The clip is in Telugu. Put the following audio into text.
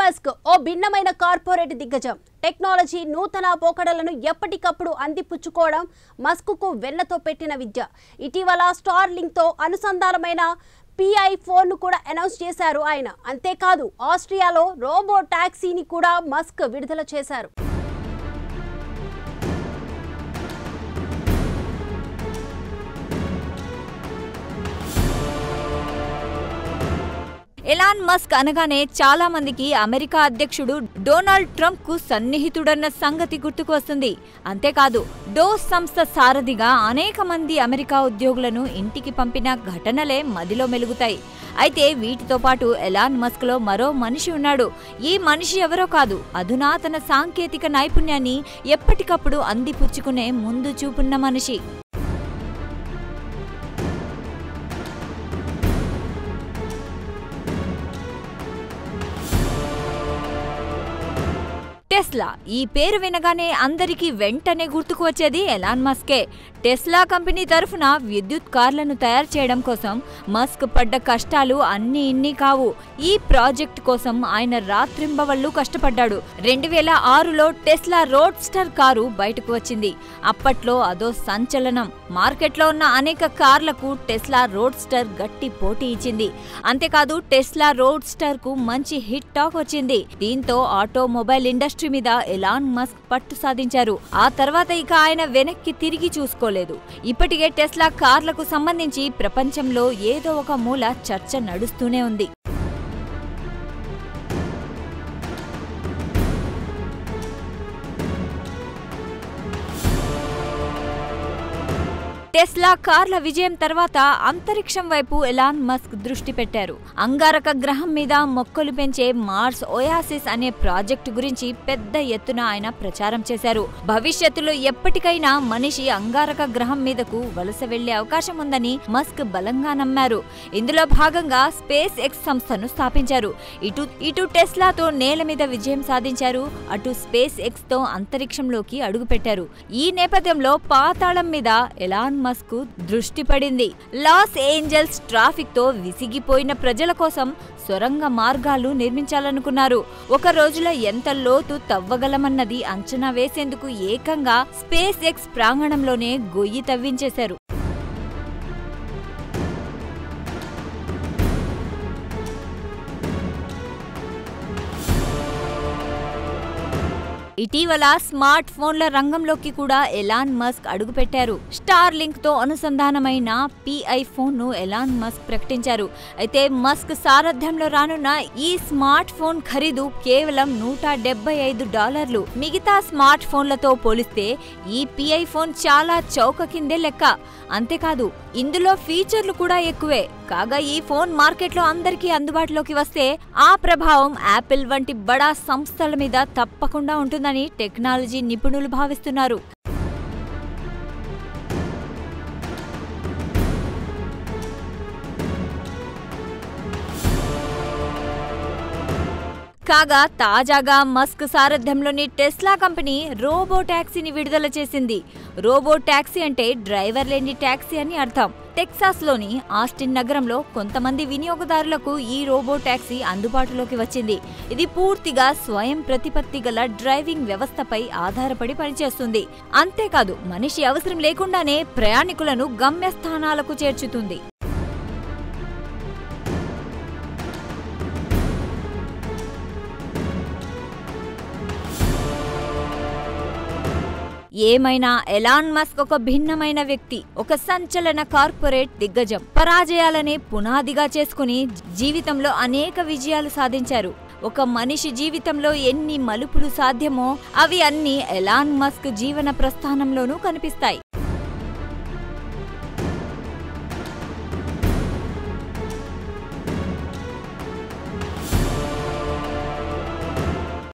మస్క్ ఓ భిన్నమైన కార్పొరేట్ దిగ్గజం. టెక్నాలజీ నూతన పోకడలను ఎప్పటికప్పుడు అందిపుచ్చుకోవడం మస్క్కు వెన్నతో పెట్టిన విద్య. ఇటీవల స్టార్లింక్ తో అనుసంధానమైన PI ఫోన్ ను కూడా అనౌన్స్ చేశారు ఆయన. అంతేకాదు ఆస్ట్రియాలో రోబో టాక్సీని కూడా మస్క్ విడుదల చేశారు. ఎలాన్ మస్క్ అనగానే చాలా మందికి అమెరికా అధ్యక్షుడు డొనాల్డ్ ట్రంప్ కు సన్నిహితుడన్న సంగతి గుర్తుకు వస్తుంది. అంతేకాదు డోస్ సంస్థ సారథిగా అనేక మంది అమెరికా ఉద్యోగులను ఇంటికి పంపిన ఘటనలే మదిలో మెలుగుతాయి. అయితే వీటితో పాటు ఎలాన్ మస్క్ లో మరో మనిషి ఉన్నాడు. ఈ మనిషి ఎవరో కాదు, అధునాతన సాంకేతిక నైపుణ్యాన్ని ఎప్పటికప్పుడు అందిపుచ్చుకునే ముందు చూపున్న మనిషి. టెస్లా ఈ పేరు వినగానే అందరికీ వెంటనే గుర్తుకు వచ్చేది ఎలాన్ మస్కే. టెస్లా కంపెనీ తరఫున విద్యుత్ కార్లను తయారు చేయడం కోసం మస్క్ పడ్డ కష్టాలు అన్నీ ఇన్ని కావు. ఈ ప్రాజెక్ట్ కోసం ఆయన రాత్రింబవళ్లు కష్టపడ్డాడు. 2006లో టెస్లా రోడ్స్టర్ కారు బయటకు వచ్చింది. అప్పట్లో అదో సంచలనం. మార్కెట్లో ఉన్న అనేక కార్లకు టెస్లా రోడ్స్టర్ గట్టి పోటీ ఇచ్చింది. అంతేకాదు టెస్లా రోడ్స్టర్ కు మంచి హిట్ టాక్ వచ్చింది. దీంతో ఆటోమొబైల్ ఇండస్ట్రీ మీద ఎలాన్ మస్క్ పట్టు సాధించారు. ఆ తర్వాత ఇక ఆయన వెనక్కి తిరిగి చూసుకోలేదు. ఇప్పటికే టెస్లా కార్లకు సంబంధించి ప్రపంచంలో ఏదో ఒక మూల చర్చ నడుస్తూనే ఉంది. టెస్లా కార్ల విజయం తర్వాత అంతరిక్షం వైపు ఎలాన్ మస్క్ దృష్టి పెట్టారు. అంగారక గ్రహం మీద మొక్కలు పెంచే మార్స్ ఒయాసిస్ అనే ప్రాజెక్టు గురించి పెద్ద ఎత్తున ఆయన ప్రచారం చేశారు. భవిష్యత్తులో ఎప్పటికైనా మనిషి అంగారక గ్రహం మీదకు వలస వెళ్లే అవకాశం ఉందని మస్క్ బలంగా నమ్మారు. ఇందులో భాగంగా స్పేస్ ఎక్స్ సంస్థను స్థాపించారు. ఇటు టెస్లాతో నేల మీద విజయం సాధించారు, అటు స్పేస్ ఎక్స్ తో అంతరిక్షంలోకి అడుగుపెట్టారు. ఈ నేపథ్యంలో పాతాళం మీద ఎలాన్ మస్క్ దృష్టి పడింది. లాస్ ఏంజల్స్ ట్రాఫిక్ తో విసిగిపోయిన ప్రజల కోసం సొరంగ మార్గాలు నిర్మించాలనుకున్నారు. ఒక రోజులో ఎంత లోతు తవ్వగలమన్నది అంచనా వేసేందుకు ఏకంగా స్పేస్ ఎక్స్ ప్రాంగణంలోనే గొయ్యి తవ్వించేశారు. ఇటీవల స్మార్ట్ ఫోన్ల రంగంలోకి కూడా ఎలాన్ మస్క్ అడుగుపెట్టారు. స్టార్లింక్ తో అనుసంధానమైన PI ఫోన్ ను ఎలాన్ మస్క్ ప్రకటించారు. అయితే మస్క్ సారథ్యంలో రానున్న ఈ స్మార్ట్ ఫోన్ ఖరీదు కేవలం $175. మిగతా స్మార్ట్ ఫోన్లతో పోలిస్తే ఈ PI ఫోన్ చాలా చౌక కిందే లెక్క. అంతేకాదు ఇందులో ఫీచర్లు కూడా ఎక్కువే. కాగా ఈ ఫోన్ మార్కెట్లో అందరికీ అందుబాటులోకి వస్తే ఆ ప్రభావం యాపిల్ వంటి బడా సంస్థల మీద తప్పకుండా ఉంటుందని టెక్నాలజీ నిపుణులు భావిస్తున్నారు. కాగా తాజాగా మస్క్ సారథ్యంలోని టెస్లా కంపెనీ రోబో టాక్సీని విడుదల చేసింది. రోబో టాక్సీ అంటే డ్రైవర్ లేని టాక్సీ అని అర్థం. టెక్సాస్లోని ఆస్టిన్ నగరంలో కొంతమంది వినియోగదారులకు ఈ రోబో టాక్సీ అందుబాటులోకి వచ్చింది. ఇది పూర్తిగా స్వయం ప్రతిపత్తి గల డ్రైవింగ్ వ్యవస్థపై ఆధారపడి పనిచేస్తుంది. అంతేకాదు మనిషి అవసరం లేకుండానే ప్రయాణికులను గమ్యస్థానాలకు చేర్చుతుంది. ఏమైనా ఎలాన్ మస్క్ ఒక భిన్నమైన వ్యక్తి, ఒక సంచలన కార్పొరేట్ దిగ్గజం. పరాజయాలనే పునాదిగా చేసుకుని జీవితంలో అనేక విజయాలు సాధించారు. ఒక మనిషి జీవితంలో ఎన్ని మలుపులు సాధ్యమో అవి అన్నీ ఎలాన్ మస్క్ జీవన ప్రస్థానంలోనూ కనిపిస్తాయి.